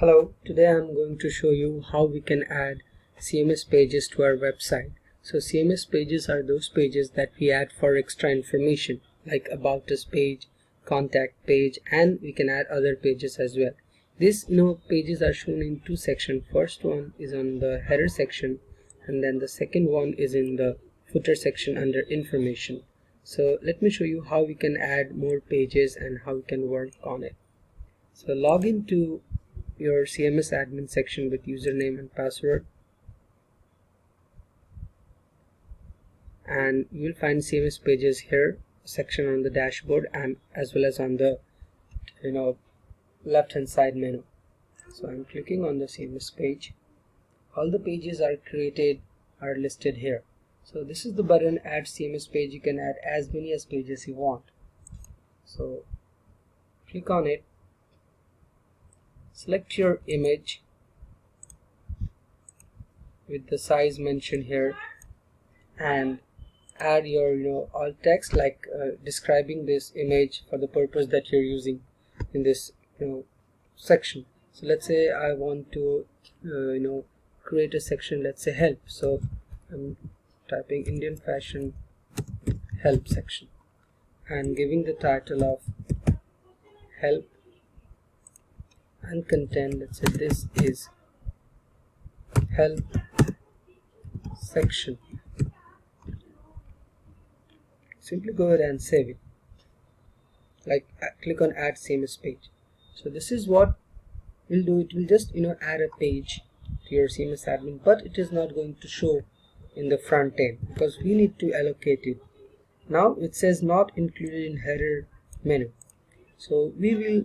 Hello, today I'm going to show you how we can add CMS pages to our website. So CMS pages are those pages that we add for extra information like about us page, contact page, and we can add other pages as well. These pages are shown in two sections. First one is on the header section and then the second one is in the footer section under information. So let me show you how we can add more pages and how we can work on it. So log into your CMS admin section with username and password, and you will find CMS pages here section on the dashboard and as well as on the left hand side menu. So I'm clicking on the CMS page. All the pages are listed here. So this is the button add CMS page. You can add as many as pages you want. So click on it, select your image with the size mentioned here and add your alt text like describing this image for the purpose that you're using in this section. So let's say I want to create a section, let's say help. So I'm typing Indian fashion help section and giving the title of help and content. Let's say this is help section. Simply go ahead and save it. Like click on add CMS page. So this is what we'll do. It will just add a page to your CMS admin, but it is not going to show in the front end because we need to allocate it. Now it says not included in header menu. So we will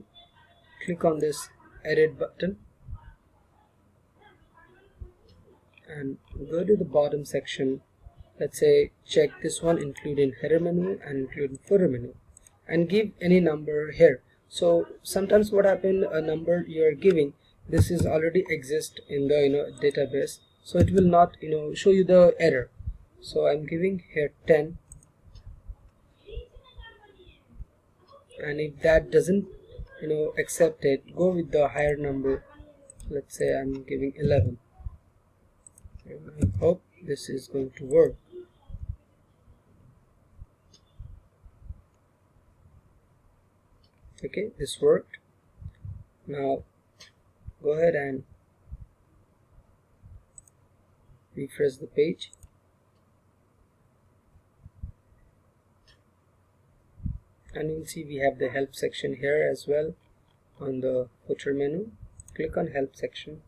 click on this edit button and go to the bottom section. Let's say check this one, include in header menu and include in footer menu, and give any number here. So sometimes what happen, a number you are giving, this is already exist in the database, so it will not show you the error. So I'm giving here 10, and if that doesn't accept it, go with the higher number. Let's say I'm giving 11, and I hope this is going to work. Okay, this worked. Now go ahead and refresh the page, and you'll see we have the help section here as well. On the footer menu, click on help section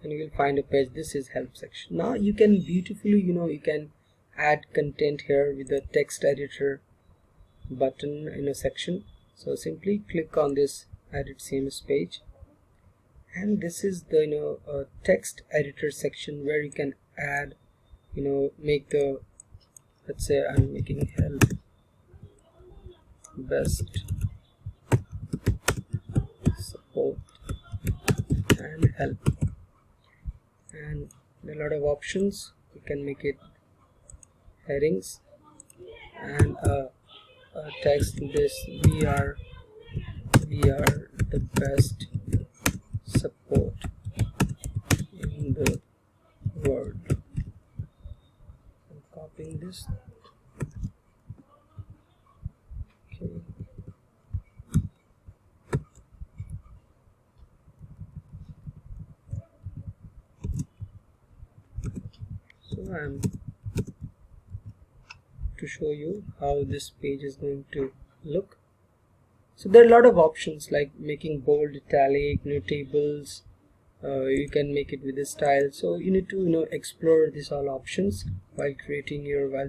and you will find a page. This is help section. Now you can beautifully you can add content here with the text editor button in a section. So simply click on this edit CMS page, and this is the text editor section where you can add make the, let's say I'm making help best support and help, and there are a lot of options. You can make it headings and text this we are the best support in the world. I'm copying this. Okay. So I'm to show you how this page is going to look. So there are a lot of options like making bold, italic, tables. You can make it with a style. So you need to explore these all options while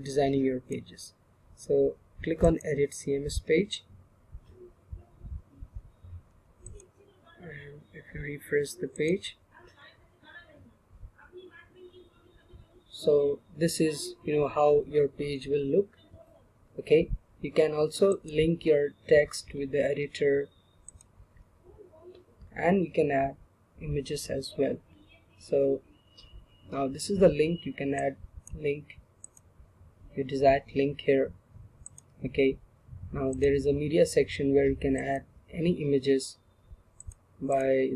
designing your pages. So click on edit CMS page, and if you refresh the page, so this is how your page will look. Okay, you can also link your text with the editor, and you can add images as well. So now this is the link. You can add link, your desired link here. Okay, now there is a media section where you can add any images by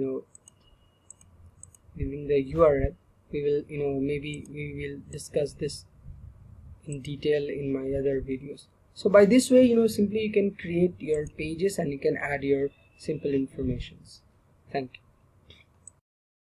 giving the URL. We will maybe we will discuss this in detail in my other videos. So by this way, simply you can create your pages and you can add your simple informations. Thank you.